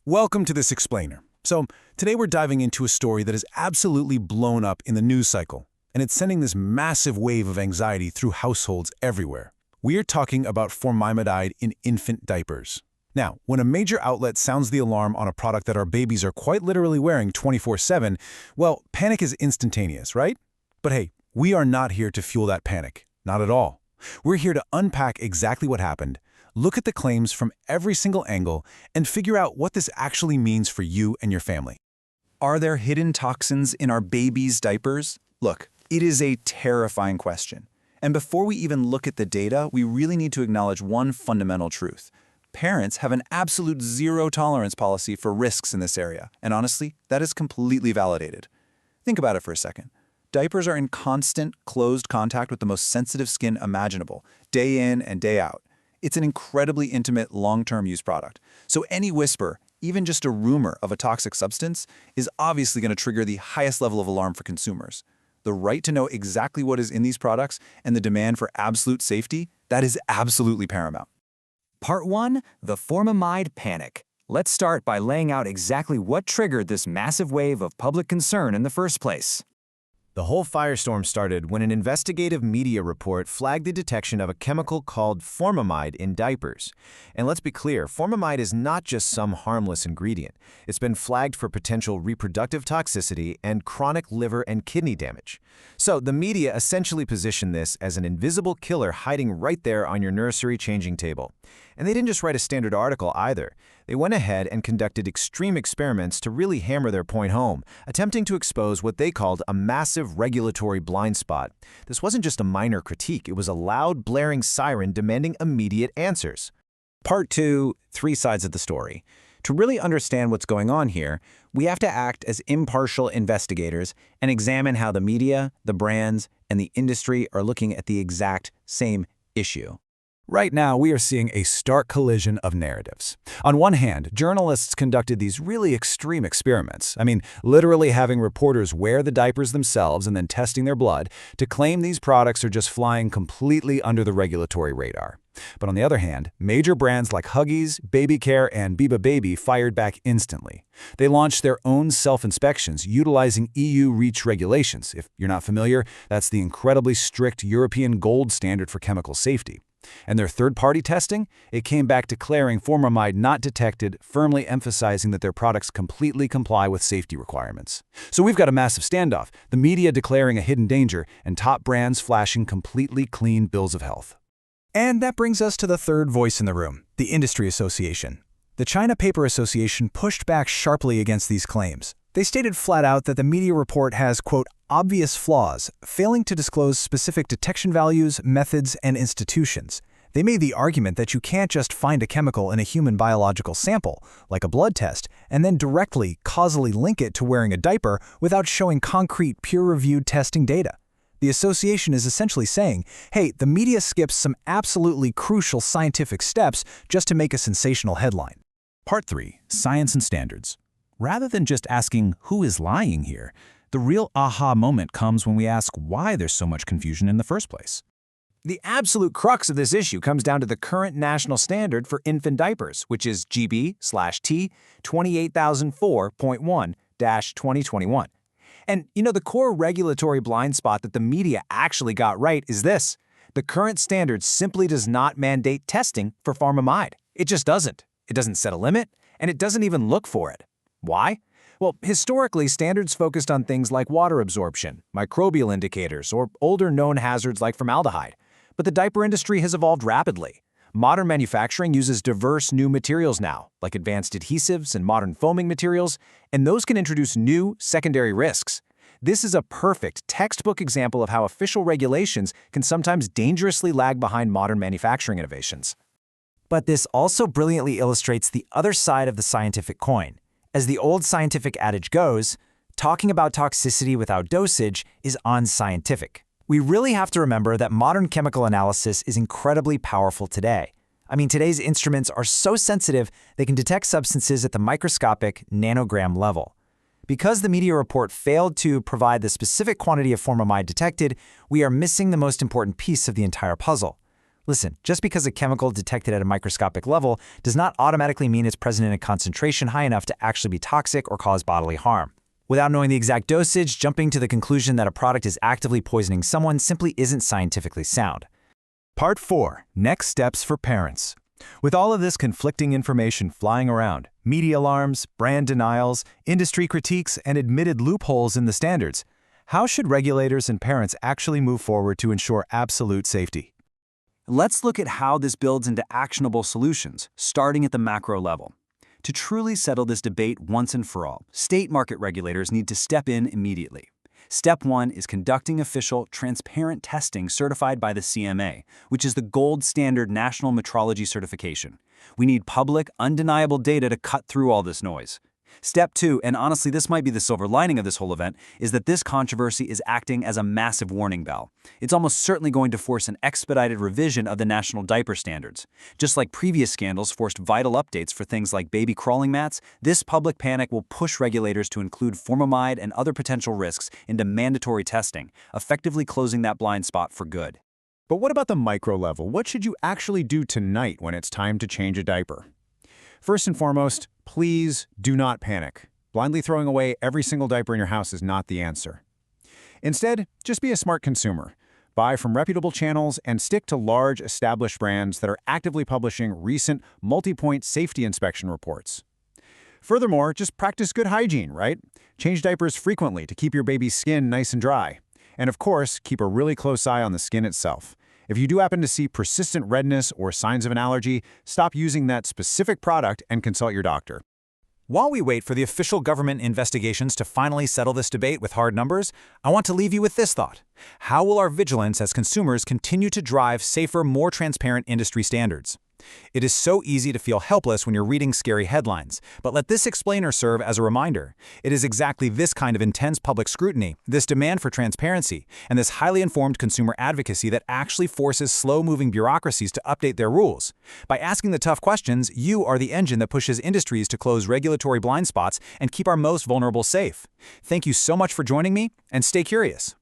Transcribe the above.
Welcome to this explainer. So, today we're diving into a story that has absolutely blown up in the news cycle, and it's sending this massive wave of anxiety through households everywhere. We are talking about Formamide in infant diapers. Now, when a major outlet sounds the alarm on a product that our babies are quite literally wearing 24/7, well, panic is instantaneous, right? But hey, we are not here to fuel that panic. Not at all. We're here to unpack exactly what happened, look at the claims from every single angle, and figure out what this actually means for you and your family. Are there hidden toxins in our babies' diapers? Look, it is a terrifying question. And before we even look at the data, we really need to acknowledge one fundamental truth. Parents have an absolute zero-tolerance policy for risks in this area, and honestly, that is completely validated. Think about it for a second. Diapers are in constant, closed contact with the most sensitive skin imaginable, day in and day out. It's an incredibly intimate, long-term use product. So any whisper, even just a rumor of a toxic substance, is obviously going to trigger the highest level of alarm for consumers. The right to know exactly what is in these products and the demand for absolute safety, that is absolutely paramount. Part 1. The Formamide Panic. Let's start by laying out exactly what triggered this massive wave of public concern in the first place. The whole firestorm started when an investigative media report flagged the detection of a chemical called Formamide in diapers. And let's be clear, Formamide is not just some harmless ingredient. It's been flagged for potential reproductive toxicity and chronic liver and kidney damage. So the media essentially positioned this as an invisible killer hiding right there on your nursery changing table. And they didn't just write a standard article either. They went ahead and conducted extreme experiments to really hammer their point home, attempting to expose what they called a massive regulatory blind spot. This wasn't just a minor critique, it was a loud, blaring siren demanding immediate answers. Part 2, 3 sides of the story. To really understand what's going on here, we have to act as impartial investigators and examine how the media, the brands, and the industry are looking at the exact same issue. Right now, we are seeing a stark collision of narratives. On one hand, journalists conducted these really extreme experiments. Literally having reporters wear the diapers themselves and then testing their blood to claim these products are just flying completely under the regulatory radar. But on the other hand, major brands like Huggies, Baby Care, and Biba Baby fired back instantly. They launched their own self-inspections utilizing EU REACH regulations. If you're not familiar, that's the incredibly strict European gold standard for chemical safety. And their third-party testing? It came back declaring Formamide not detected, firmly emphasizing that their products completely comply with safety requirements. So we've got a massive standoff, the media declaring a hidden danger, and top brands flashing completely clean bills of health. And that brings us to the third voice in the room, the industry association. The China Paper Association pushed back sharply against these claims. They stated flat out that the media report has, quote, obvious flaws, failing to disclose specific detection values, methods, and institutions. They made the argument that you can't just find a chemical in a human biological sample, like a blood test, and then directly, causally link it to wearing a diaper without showing concrete, peer-reviewed testing data. The association is essentially saying, hey, the media skips some absolutely crucial scientific steps just to make a sensational headline. Part 3. Science and Standards. Rather than just asking who is lying here, the real aha moment comes when we ask why there's so much confusion in the first place. The absolute crux of this issue comes down to the current national standard for infant diapers, which is GB/T 28004.1-2021. And the core regulatory blind spot that the media actually got right is this. The current standard simply does not mandate testing for Formamide. It just doesn't. It doesn't set a limit, and it doesn't even look for it. Why? Well, historically, standards focused on things like water absorption, microbial indicators, or older known hazards like formaldehyde. But the diaper industry has evolved rapidly. Modern manufacturing uses diverse new materials now, like advanced adhesives and modern foaming materials, and those can introduce new, secondary risks. This is a perfect textbook example of how official regulations can sometimes dangerously lag behind modern manufacturing innovations. But this also brilliantly illustrates the other side of the scientific coin. As the old scientific adage goes, talking about toxicity without dosage is unscientific. We really have to remember that modern chemical analysis is incredibly powerful today. Today's instruments are so sensitive they can detect substances at the microscopic nanogram level. Because the media report failed to provide the specific quantity of Formamide detected, we are missing the most important piece of the entire puzzle. Listen, just because a chemical detected at a microscopic level does not automatically mean it's present in a concentration high enough to actually be toxic or cause bodily harm. Without knowing the exact dosage, jumping to the conclusion that a product is actively poisoning someone simply isn't scientifically sound. Part 4. Next steps for parents. With all of this conflicting information flying around, media alarms, brand denials, industry critiques, and admitted loopholes in the standards, how should regulators and parents actually move forward to ensure absolute safety? Let's look at how this builds into actionable solutions, starting at the macro level. To truly settle this debate once and for all, state market regulators need to step in immediately. Step 1 is conducting official, transparent testing certified by the CMA, which is the gold standard national metrology certification. We need public, undeniable data to cut through all this noise. Step 2, and honestly this might be the silver lining of this whole event, is that this controversy is acting as a massive warning bell. It's almost certainly going to force an expedited revision of the national diaper standards. Just like previous scandals forced vital updates for things like baby crawling mats, this public panic will push regulators to include Formamide and other potential risks into mandatory testing, effectively closing that blind spot for good. But what about the micro level? What should you actually do tonight when it's time to change a diaper? First and foremost, please do not panic. Blindly throwing away every single diaper in your house is not the answer. Instead, just be a smart consumer. Buy from reputable channels and stick to large, established brands that are actively publishing recent, multi-point safety inspection reports. Furthermore, just practice good hygiene, right? Change diapers frequently to keep your baby's skin nice and dry. And of course, keep a really close eye on the skin itself. If you do happen to see persistent redness or signs of an allergy, stop using that specific product and consult your doctor. While we wait for the official government investigations to finally settle this debate with hard numbers, I want to leave you with this thought. How will our vigilance as consumers continue to drive safer, more transparent industry standards? It is so easy to feel helpless when you're reading scary headlines, but let this explainer serve as a reminder. It is exactly this kind of intense public scrutiny, this demand for transparency, and this highly informed consumer advocacy that actually forces slow-moving bureaucracies to update their rules. By asking the tough questions, you are the engine that pushes industries to close regulatory blind spots and keep our most vulnerable safe. Thank you so much for joining me, and stay curious.